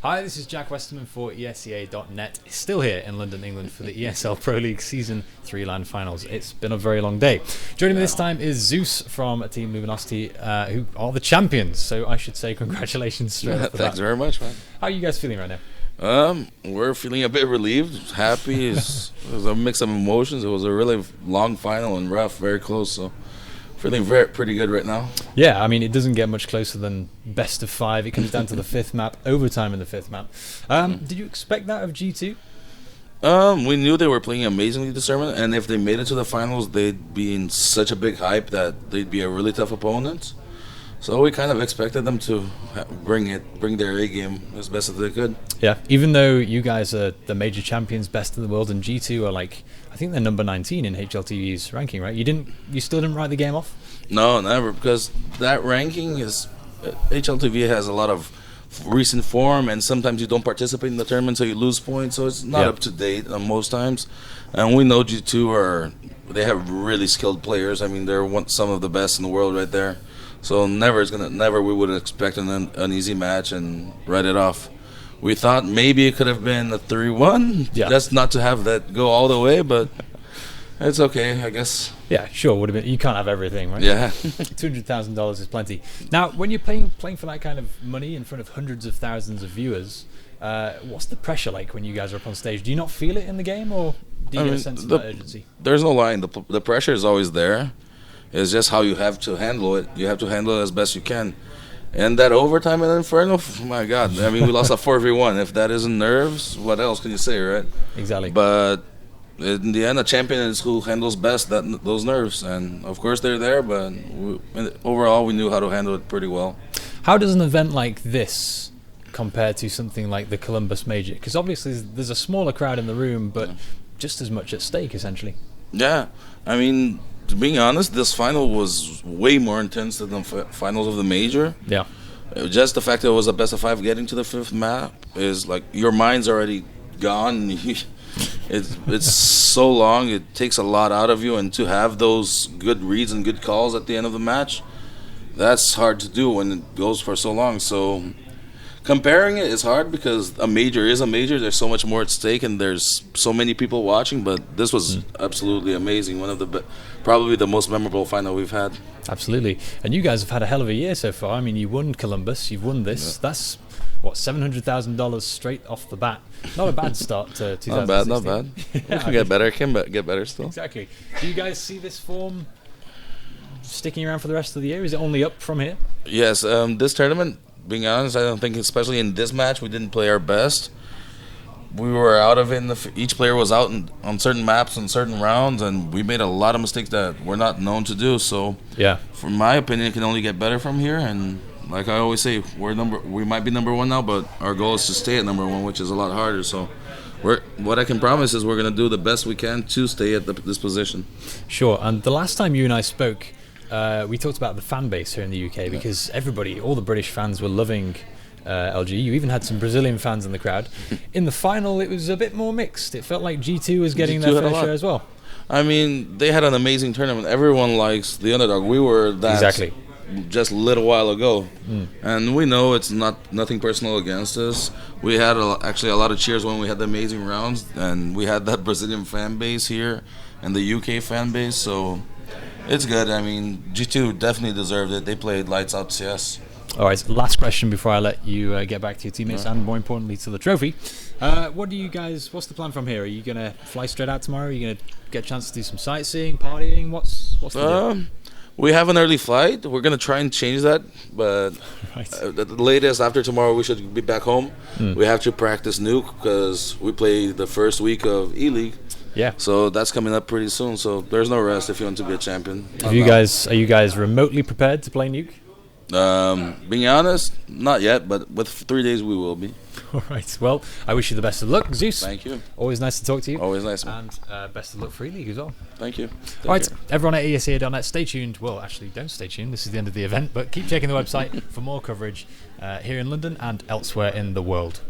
Hi, this is Jack Westerman for ESEA.net. Still here in London, England for the ESL Pro League Season 3 Land Finals. It's been a very long day. Joining me this time is Zews from Team Luminosity, who are the champions. So I should say congratulations straight off the bat. Thanks very much, man. How are you guys feeling right now? We're feeling a bit relieved, happy. It was a mix of emotions. It was a really long final and rough, very close. So feeling pretty good right now. Yeah, I mean, it doesn't get much closer than best of 5. It comes down to the 5th map, overtime in the 5th map. Did you expect that of G2? We knew they were playing amazingly this tournament, and if they made it to the finals, they'd be in such a big hype that they'd be a really tough opponent. So we kind of expected them to bring their A game as best as they could. Yeah, even though you guys are the major champions, best in the world, and G2 are like, I think they're number 19 in HLTV's ranking, right? You still didn't write the game off? No, never, because that ranking is HLTV has a lot of recent form, and sometimes you don't participate in the tournament, so you lose points. So it's not up to date most times. And we know G2 they have really skilled players. I mean, they're some of the best in the world right there. So never we would expect an easy match and write it off. We thought maybe it could have been a 3-1. Yeah. Just not to have that go all the way, but it's okay, I guess. Yeah, sure, would have been. You can't have everything, right? Yeah. $200,000 is plenty. Now, when you're playing for that kind of money in front of hundreds of thousands of viewers, what's the pressure like when you guys are up on stage? Do you not feel it in the game, or do you get a sense of that urgency? There's no line. The pressure is always there. It's just how you have to handle it. You have to handle it as best you can. And that overtime in Inferno, my God. I mean, we lost a 4v1. If that isn't nerves, what else can you say, right? Exactly. But in the end, a champion is who handles best those nerves. And, of course, they're there, but overall, we knew how to handle it pretty well. How does an event like this compare to something like the Columbus Major? Because obviously there's a smaller crowd in the room, but just as much at stake, essentially. Yeah. I mean, to be honest, this final was way more intense than the finals of the Major. Yeah. Just the fact that it was a best of 5 getting to the 5th map is like your mind's already gone. It's so long. It takes a lot out of you, and to have those good reads and good calls at the end of the match, that's hard to do when it goes for so long. So comparing it is hard because a major is a major. There's so much more at stake, and there's so many people watching. But this was absolutely amazing. One of probably the most memorable final we've had. Absolutely. And you guys have had a hell of a year so far. I mean, you won Columbus. You've won this. Yeah. That's what, $700,000 straight off the bat. Not a bad start to 2016. Not bad. Yeah, we can get better. Can get better still. Exactly. Do you guys see this form sticking around for the rest of the year? Is it only up from here? Yes. This tournament, being honest, I don't think, especially in this match, we didn't play our best. We were out of it. Each player was out on certain maps and certain rounds, and we made a lot of mistakes that we're not known to do. So, yeah, from my opinion, it can only get better from here. And like I always say, we might be number 1 now, but our goal is to stay at number 1, which is a lot harder. So, what I can promise is we're going to do the best we can to stay at this position. Sure. And the last time you and I spoke, we talked about the fan base here in the UK because all the British fans were loving LG. You even had some Brazilian fans in the crowd. In the final, it was a bit more mixed. It felt like G2 was getting their fair share as well. I mean, they had an amazing tournament. Everyone likes the underdog. We were that just a little while ago. And we know it's nothing personal against us. We had actually a lot of cheers when we had the amazing rounds, and we had that Brazilian fan base here and the UK fan base, so it's good. I mean, G2 definitely deserved it. They played lights out CS. All right, last question before I let you get back to your teammates and more importantly to the trophy. What's the plan from here? Are you going to fly straight out tomorrow? Are you going to get a chance to do some sightseeing, partying? What's the deal? We have an early flight. We're going to try and change that, but at the latest after tomorrow we should be back home. We have to practice Nuke because we play the first week of E-League. Yeah. So that's coming up pretty soon. So there's no rest if you want to be a champion. Are you guys remotely prepared to play Nuke? Being honest, not yet, but with 3 days we will be. All right. Well, I wish you the best of luck, Zeus. Thank you. Always nice to talk to you. Always nice, man. And best of luck for E-League as well. Thank you. All right, everyone at ESEA.net, stay tuned. Well, actually, don't stay tuned. This is the end of the event, but keep checking the website for more coverage here in London and elsewhere in the world.